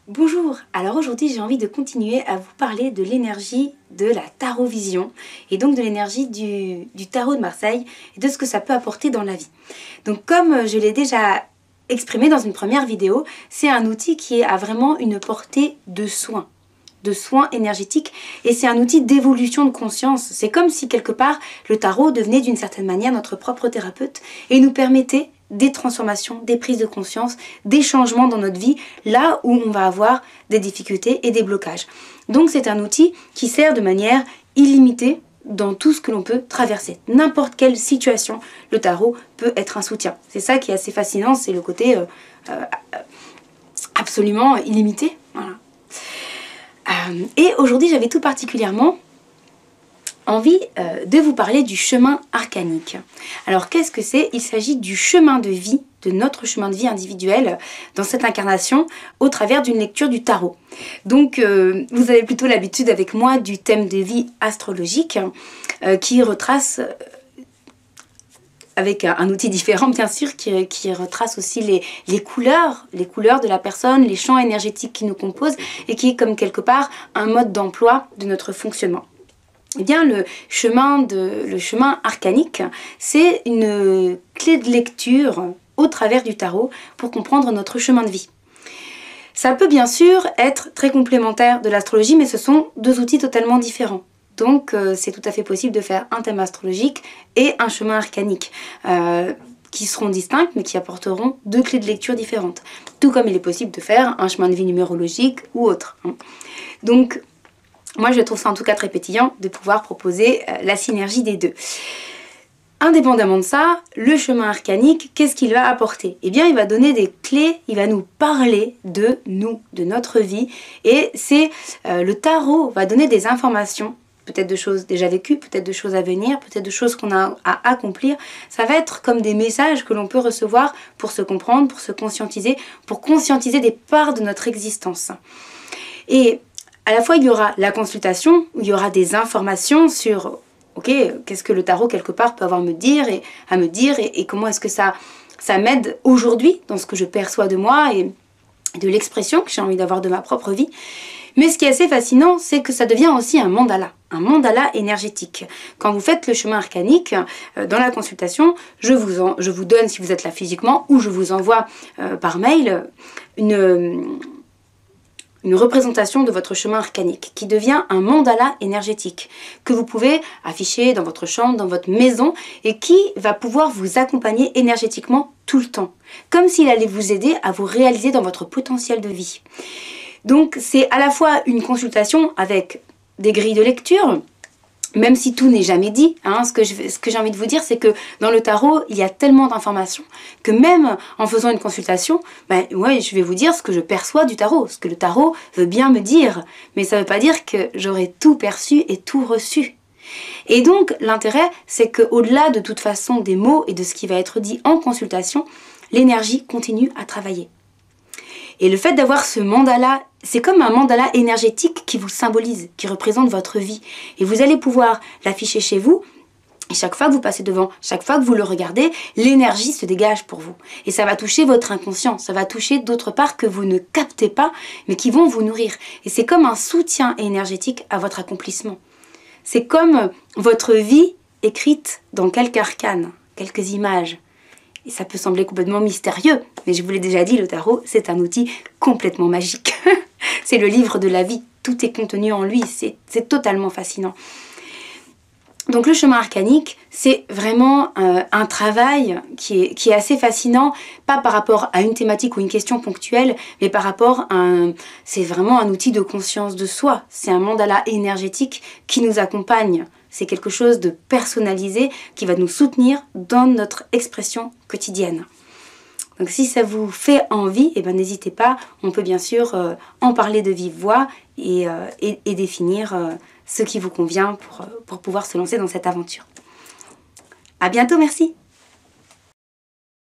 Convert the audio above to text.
Bonjour, alors aujourd'hui j'ai envie de continuer à vous parler de l'énergie de la Tarovision et donc de l'énergie du tarot de Marseille et de ce que ça peut apporter dans la vie. Donc comme je l'ai déjà exprimé dans une première vidéo, c'est un outil qui a vraiment une portée de soins énergétiques et c'est un outil d'évolution de conscience. C'est comme si quelque part le tarot devenait d'une certaine manière notre propre thérapeute et nous permettait des transformations, des prises de conscience, des changements dans notre vie, là où on va avoir des difficultés et des blocages. Donc c'est un outil qui sert de manière illimitée dans tout ce que l'on peut traverser. N'importe quelle situation, le tarot peut être un soutien. C'est ça qui est assez fascinant, c'est le côté absolument illimité. Voilà. Et aujourd'hui, j'avais tout particulièrement envie de vous parler du chemin arcanique. Alors qu'est-ce que c'est? Il s'agit du chemin de vie, de notre chemin de vie individuel dans cette incarnation au travers d'une lecture du tarot. Donc vous avez plutôt l'habitude avec moi du thème de vie astrologique qui retrace avec un outil différent bien sûr qui retrace aussi les couleurs de la personne, les champs énergétiques qui nous composent et qui est comme quelque part un mode d'emploi de notre fonctionnement. Eh bien, le chemin arcanique, c'est une clé de lecture au travers du tarot pour comprendre notre chemin de vie. Ça peut bien sûr être très complémentaire de l'astrologie, mais ce sont deux outils totalement différents. Donc, c'est tout à fait possible de faire un thème astrologique et un chemin arcanique qui seront distincts, mais qui apporteront deux clés de lecture différentes. Tout comme il est possible de faire un chemin de vie numérologique ou autre. Donc, moi, je trouve ça en tout cas très pétillant de pouvoir proposer la synergie des deux. Indépendamment de ça, le chemin arcanique, qu'est-ce qu'il va apporter? Eh bien, il va donner des clés, il va nous parler de nous, de notre vie. Et c'est le tarot va donner des informations, peut-être de choses déjà vécues, peut-être de choses à venir, peut-être de choses qu'on a à accomplir. Ça va être comme des messages que l'on peut recevoir pour se comprendre, pour se conscientiser, pour conscientiser des parts de notre existence. Et à la fois, il y aura la consultation, où il y aura des informations sur, ok, qu'est-ce que le tarot, quelque part, peut avoir à me dire et comment est-ce que ça m'aide aujourd'hui dans ce que je perçois de moi et de l'expression que j'ai envie d'avoir de ma propre vie. Mais ce qui est assez fascinant, c'est que ça devient aussi un mandala énergétique. Quand vous faites le chemin arcanique, dans la consultation, je vous donne, si vous êtes là physiquement, ou je vous envoie par mail une représentation de votre chemin arcanique qui devient un mandala énergétique que vous pouvez afficher dans votre chambre, dans votre maison et qui va pouvoir vous accompagner énergétiquement tout le temps. Comme s'il allait vous aider à vous réaliser dans votre potentiel de vie. Donc c'est à la fois une consultation avec des grilles de lecture, même si tout n'est jamais dit, ce que j'ai envie de vous dire, c'est que dans le tarot, il y a tellement d'informations que même en faisant une consultation, je vais vous dire ce que je perçois du tarot, ce que le tarot veut bien me dire. Mais ça ne veut pas dire que j'aurai tout perçu et tout reçu. Et donc, l'intérêt, c'est qu'au-delà de toute façon des mots et de ce qui va être dit en consultation, l'énergie continue à travailler. Et le fait d'avoir ce mandala, c'est comme un mandala énergétique qui vous symbolise, qui représente votre vie. Et vous allez pouvoir l'afficher chez vous. Et chaque fois que vous passez devant, chaque fois que vous le regardez, l'énergie se dégage pour vous. Et ça va toucher votre inconscient, ça va toucher d'autres parts que vous ne captez pas, mais qui vont vous nourrir. Et c'est comme un soutien énergétique à votre accomplissement. C'est comme votre vie écrite dans quelques arcanes, quelques images. Et ça peut sembler complètement mystérieux, mais je vous l'ai déjà dit, le tarot, c'est un outil complètement magique. C'est le livre de la vie, tout est contenu en lui, c'est totalement fascinant. Donc le chemin arcanique, c'est vraiment un travail qui est assez fascinant, pas par rapport à une thématique ou une question ponctuelle, mais par rapport à c'est vraiment un outil de conscience de soi. C'est un mandala énergétique qui nous accompagne. C'est quelque chose de personnalisé qui va nous soutenir dans notre expression quotidienne. Donc si ça vous fait envie, n'hésitez pas, on peut bien sûr en parler de vive voix et définir ce qui vous convient pour pouvoir se lancer dans cette aventure. À bientôt, merci!